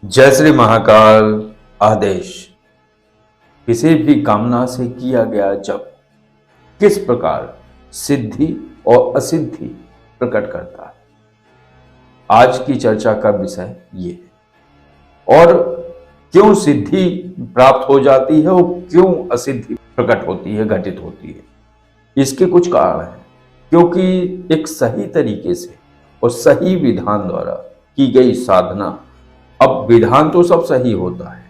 जय श्री महाकाल। आदेश किसी भी कामना से किया गया जप किस प्रकार सिद्धि और असिद्धि प्रकट करता है, आज की चर्चा का विषय ये है। और क्यों सिद्धि प्राप्त हो जाती है और क्यों असिद्धि प्रकट होती है, घटित होती है, इसके कुछ कारण हैं। क्योंकि एक सही तरीके से और सही विधान द्वारा की गई साधना, अब विधान तो सब सही होता है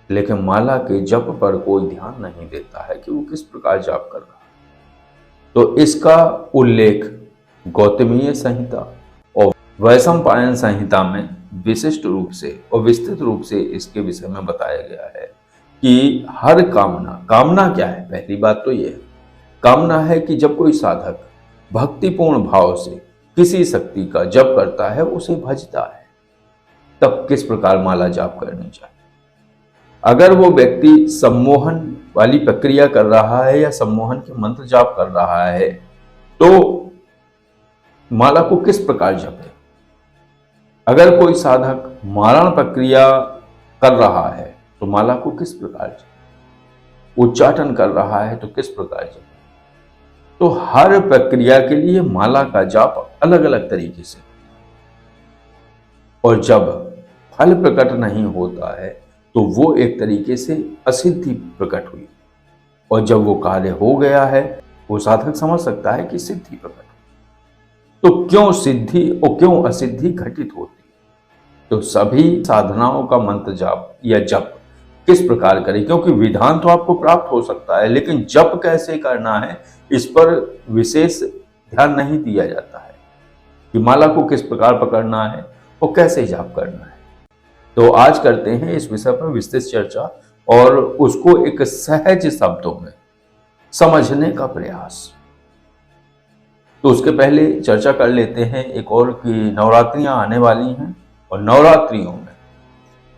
लेकिन माला के जप पर कोई ध्यान नहीं देता है कि वो किस प्रकार जप कर रहा है। तो इसका उल्लेख गौतमीय संहिता और वैशंपायन संहिता में विशिष्ट रूप से और विस्तृत रूप से इसके विषय में बताया गया है कि हर कामना क्या है। पहली बात तो यह है, कामना है कि जब कोई साधक भक्तिपूर्ण भाव से किसी शक्ति का जप करता है, उसे भजता है, तब किस प्रकार माला जाप करनी चाहिए। अगर वो व्यक्ति सम्मोहन वाली प्रक्रिया कर रहा है या सम्मोहन के मंत्र जाप कर रहा है तो माला को किस प्रकार जपे। अगर कोई साधक मारण प्रक्रिया कर रहा है तो माला को किस प्रकार जपे। उच्चाटन कर रहा है तो किस प्रकार जपे। तो हर प्रक्रिया के लिए माला का जाप अलग अलग तरीके से, और जब फल प्रकट नहीं होता है तो वो एक तरीके से असिद्धि प्रकट हुई, और जब वो कार्य हो गया है वो साधक समझ सकता है कि सिद्धि प्रकट हुई। तो क्यों सिद्धि और क्यों असिद्धि घटित होती है, तो सभी साधनाओं का मंत्र जाप या जप किस प्रकार करें। क्योंकि विधान तो आपको प्राप्त हो सकता है लेकिन जप कैसे करना है इस पर विशेष ध्यान नहीं दिया जाता है कि माला को किस प्रकार पकड़ना है और कैसे जाप करना है। तो आज करते हैं इस विषय पर विस्तृत चर्चा और उसको एक सहज शब्दों में समझने का प्रयास। तो उसके पहले चर्चा कर लेते हैं एक और कि नवरात्रियां आने वाली हैं और नवरात्रियों में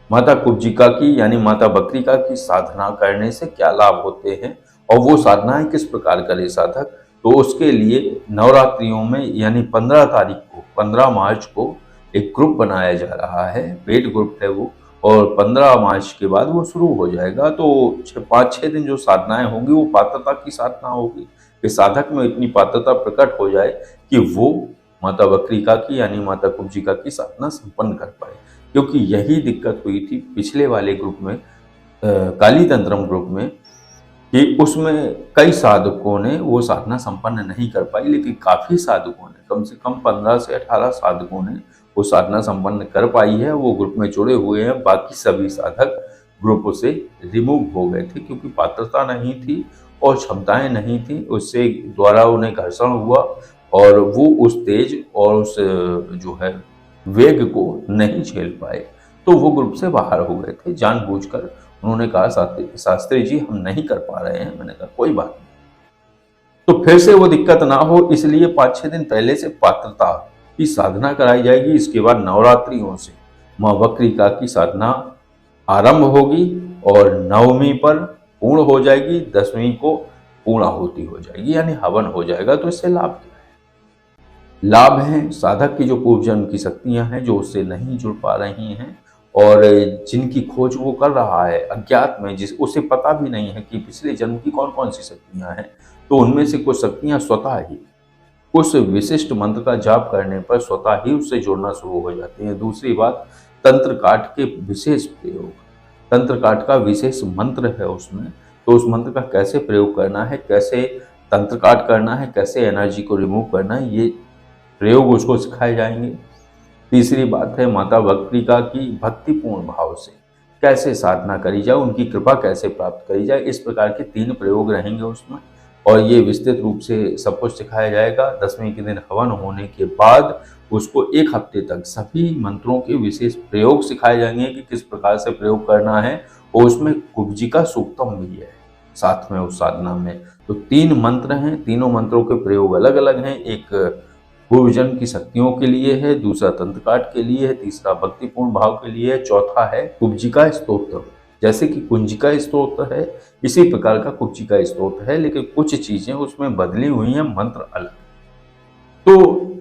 माता कुब्जिका की यानी माता बकरिका की साधना करने से क्या लाभ होते हैं और वो साधनाएं किस प्रकार करे साधक। तो उसके लिए नवरात्रियों में यानी 15 मार्च को एक ग्रुप बनाया जा रहा है, पेड ग्रुप है वो, और 15 मार्च के बाद वो शुरू हो जाएगा। तो 5-6 दिन जो साधनाएं होंगी वो पात्रता की साधना होगी कि साधक में इतनी पात्रता प्रकट हो जाए कि वो माता बकरिका की यानी माता कुब्जिका की साधना संपन्न कर पाए। क्योंकि यही दिक्कत हुई थी पिछले वाले ग्रुप में, काली तंत्रम ग्रुप में, कि उसमें कई साधकों ने वो साधना संपन्न नहीं कर पाई, लेकिन काफी साधकों ने, कम से कम 15 से 18 साधकों ने वो साधना संपन्न कर पाई है। वो ग्रुप में जुड़े हुए हैं, बाकी सभी साधक ग्रुप से रिमूव हो गए थे क्योंकि पात्रता नहीं थी और क्षमताएं नहीं थी, उससे द्वारा उन्हें घर्षण हुआ और वो उस तेज और उस जो है वेग को नहीं झेल पाए, तो वो ग्रुप से बाहर हो गए थे। जानबूझकर उन्होंने कहा शास्त्री जी हम नहीं कर पा रहे हैं। मैंने कहा कोई बात नहीं, तो फिर से वो दिक्कत ना हो इसलिए 5-6 दिन पहले से पात्रता की साधना कराई जाएगी। इसके बाद नवरात्रियों से मां बकरिका की साधना आरंभ होगी और नवमी पर पूर्ण हो जाएगी, 10वीं को पूर्णाहुति हो जाएगी यानी हवन हो जाएगा। तो इससे लाभ क्या है। लाभ है साधक की जो पूर्व जन्म की शक्तियां हैं जो उससे नहीं जुड़ पा रही हैं और जिनकी खोज वो कर रहा है अज्ञात में, जिस उसे पता भी नहीं है कि पिछले जन्म की कौन कौन सी शक्तियां हैं, तो उनमें से कुछ शक्तियां स्वतः ही उस विशिष्ट मंत्र का जाप करने पर स्वतः ही उससे जुड़ना शुरू हो जाती हैं। दूसरी बात, तंत्र काट के विशेष प्रयोग, तंत्र काट का विशेष मंत्र है उसमें, तो उस मंत्र का कैसे प्रयोग करना है, कैसे तंत्र काट करना है, कैसे एनर्जी को रिमूव करना है, ये प्रयोग उसको सिखाए जाएंगे। तीसरी बात है माता बकरिका की भक्तिपूर्ण भाव से कैसे साधना करी जाए, उनकी कृपा कैसे प्राप्त करी जाए, इस प्रकार के 3 प्रयोग रहेंगे उसमें और ये विस्तृत रूप से सब कुछ सिखाया जाएगा। 10वीं के दिन हवन होने के बाद उसको 1 हफ्ते तक सभी मंत्रों के विशेष प्रयोग सिखाए जाएंगे कि किस प्रकार से प्रयोग करना है, और उसमें कुब्जिका सूक्तम भी है साथ में उस साधना में। तो 3 मंत्र हैं, तीनों मंत्रों के प्रयोग अलग अलग हैं। एक पूर्व जन्म की शक्तियों के लिए है, दूसरा तंत्रकाट के लिए है, तीसरा भक्तिपूर्ण भाव के लिए है, चौथा है कुब्जिका स्तोत्र। जैसे कि कुंजिका स्तोत्र है इसी प्रकार का कुब्जिका स्तोत्र है, लेकिन कुछ चीजें उसमें बदली हुई हैं, मंत्र अलग। तो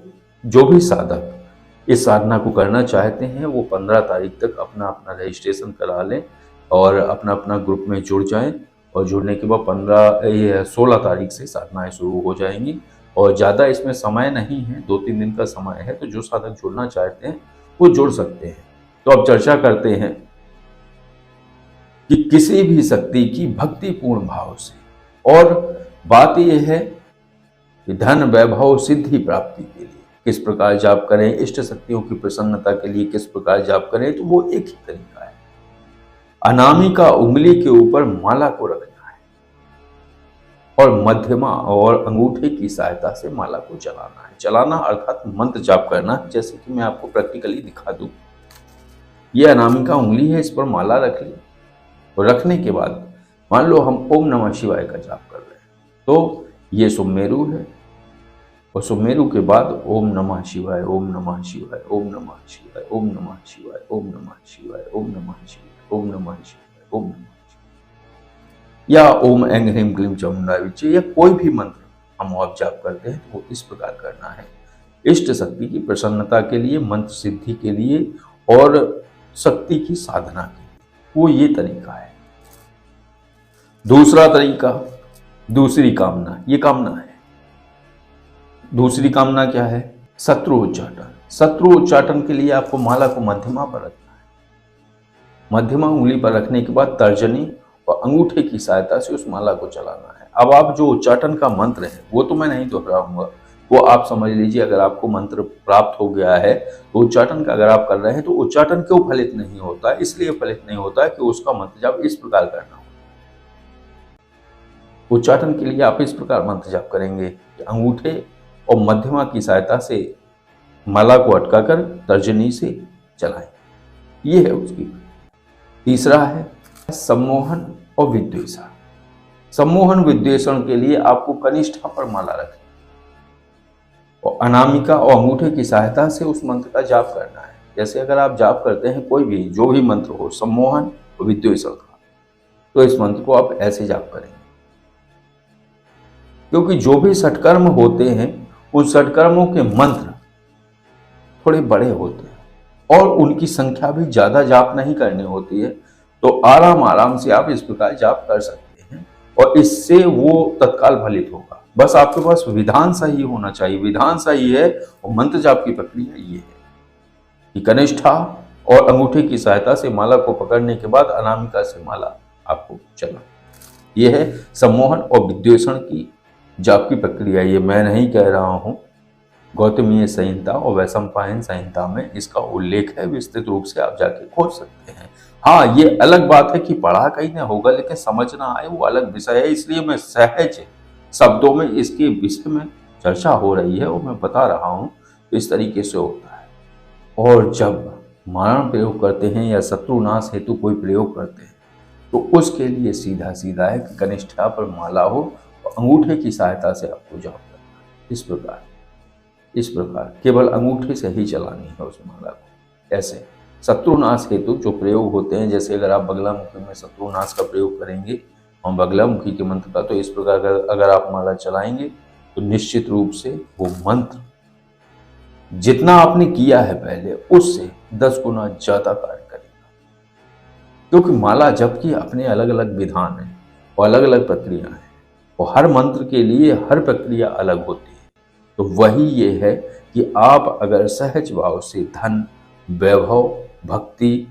जो भी साधक इस साधना को करना चाहते हैं वो 15 तारीख तक अपना अपना रजिस्ट्रेशन करा लें और अपना अपना ग्रुप में जुड़ जाएं। और जुड़ने के बाद 16 तारीख से साधनाएं शुरू हो जाएंगी और ज़्यादा इसमें समय नहीं है, 2-3 दिन का समय है। तो जो साधक जुड़ना चाहते हैं वो जुड़ सकते हैं। तो अब चर्चा करते हैं कि किसी भी शक्ति की भक्तिपूर्ण भाव से, और बात यह है कि धन वैभव सिद्धि प्राप्ति के लिए किस प्रकार जाप करें, इष्ट शक्तियों की प्रसन्नता के लिए किस प्रकार जाप करें, तो वो एक ही तरीका है। अनामिका उंगली के ऊपर माला को रखना है और मध्यमा और अंगूठे की सहायता से माला को चलाना है। चलाना अर्थात मंत्र जाप करना, जैसे कि मैं आपको प्रैक्टिकली दिखा दूं। ये अनामिका उंगली है, इस पर माला रख ली और रखने के बाद मान लो हम ओम नमः शिवाय का जाप कर रहे हैं, तो ये सुमेरु है और सुमेरु के बाद ओम नमः शिवाय, ओम नमः शिवाय, ओम नमः शिवाय, ओम नमः शिवाय, ओम नमः शिवाय, ओम नमः शिवाय, ओम नमः शिवाय, ओम नमः शिवाय, या ओम ऐं ह्रीं क्लीं चामुंडाय विचे, या कोई भी मंत्र हम आप जाप करते हैं तो वो इस प्रकार करना है। इष्ट शक्ति की प्रसन्नता के लिए, मंत्र सिद्धि के लिए और शक्ति की साधना के लिए, वो ये तरीका है। दूसरा तरीका, दूसरी कामना, ये कामना है। दूसरी कामना क्या है? शत्रु उच्चाटन। शत्रु उच्चाटन के लिए आपको माला को मध्यमा पर रखना है। मध्यमा उंगली पर रखने के बाद तर्जनी और अंगूठे की सहायता से उस माला को चलाना है। अब आप जो उच्चाटन का मंत्र है वो तो मैं नहीं दोहराऊंगा, वो आप समझ लीजिए। अगर आपको मंत्र प्राप्त हो गया है तो उच्चाटन का अगर आप कर रहे हैं तो उच्चाटन क्यों फलित नहीं होता? इसलिए फलित नहीं होता कि उसका मंत्र जाप इस प्रकार करना हो। उच्चाटन के लिए आप इस प्रकार मंत्र जाप करेंगे कि अंगूठे और मध्यमा की सहायता से माला को अटकाकर तर्जनी से चलाएं। ये है उसकी। तीसरा है सम्मोहन और विद्वेषण। सम्मोहन विद्वेषण के लिए आपको कनिष्ठा पर माला रखनी और अनामिका और अंगूठे की सहायता से उस मंत्र का जाप करना है। जैसे अगर आप जाप करते हैं कोई भी जो भी मंत्र हो सम्मोहन और विद्वेषण का, तो इस मंत्र को आप ऐसे जाप करेंगे, क्योंकि जो भी षटकर्म होते हैं उन षटकर्मों के मंत्र थोड़े बड़े होते हैं और उनकी संख्या भी ज्यादा जाप नहीं करनी होती है। तो आराम आराम से आप इस प्रकार जाप कर सकते हैं और इससे वो तत्काल फलित होगा। बस आपके पास विधान सही होना चाहिए। विधान सही है और मंत्र जाप की प्रक्रिया ये है कि कनिष्ठा और अंगूठे की सहायता से माला को पकड़ने के बाद अनामिका से माला आपको चला। यह है सम्मोहन और विद्वेषण की जाप की प्रक्रिया। ये मैं नहीं कह रहा हूँ, गौतमीय संहिता और वैशंपायन संहिता में इसका उल्लेख है। विस्तृत रूप से आप जाके खोज सकते हैं। हाँ, ये अलग बात है कि पढ़ा कहीं ना होगा लेकिन समझ ना आए, वो अलग विषय है। इसलिए मैं सहज शब्दों में इसके विषय में चर्चा हो रही है और मैं बता रहा हूँ तो इस तरीके से होता है। और जब मारण प्रयोग करते हैं या शत्रुनाश हेतु कोई प्रयोग करते हैं तो उसके लिए सीधा सीधा है कि कनिष्ठा पर माला हो और अंगूठे की सहायता से आपको जाप करना है। इस प्रकार केवल अंगूठे से ही चलानी है उस माला को। ऐसे शत्रुनाश हेतु जो प्रयोग होते हैं, जैसे अगर आप बगलामुखी में शत्रुनाश का प्रयोग करेंगे और बगलामुखी के मंत्र का, तो इस प्रकार अगर आप माला चलाएंगे तो निश्चित रूप से वो मंत्र जितना आपने किया है पहले उससे 10 गुना ज्यादा कार्य करेगा। क्योंकि माला जप की अपने अलग अलग विधान है और अलग अलग प्रक्रिया है और हर मंत्र के लिए हर प्रक्रिया अलग होती है। तो वही ये है कि आप अगर सहज भाव से धन, वैभव, भक्ति,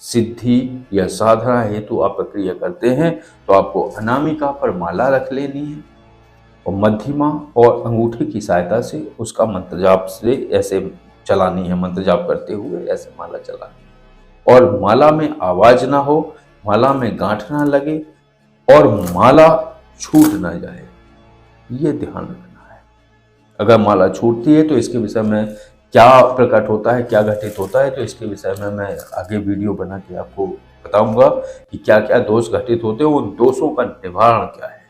सिद्धि या साधना हेतु आप प्रक्रिया करते हैं तो आपको अनामिका पर माला रख लेनी है और मध्यमा और अंगूठे की सहायता से उसका मंत्र जाप से ऐसे चलानी है। मंत्र जाप करते हुए ऐसे माला चलानी है और माला में आवाज ना हो, माला में गांठ ना लगे और माला छूट ना जाए, ये ध्यान रखना है। अगर माला छूटती है तो इसके विषय में क्या प्रकट होता है, क्या घटित होता है, तो इसके विषय में मैं आगे वीडियो बना के आपको बताऊंगा कि क्या क्या दोष घटित होते हैं, उन दोषों का निवारण क्या है।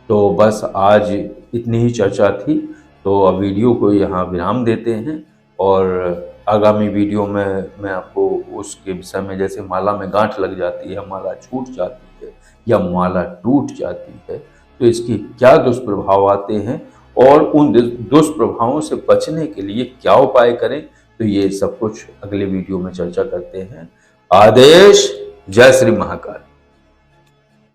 तो बस आज इतनी ही चर्चा थी, तो अब वीडियो को यहाँ विराम देते हैं और आगामी वीडियो में मैं आपको उसके विषय में, जैसे माला में गांठ लग जाती है, माला छूट जाती है या माला टूट जाती है, तो इसके क्या दुष्प्रभाव आते हैं और उन दुष्प्रभावों से बचने के लिए क्या उपाय करें, तो ये सब कुछ अगले वीडियो में चर्चा करते हैं। आदेश। जय श्री महाकाल।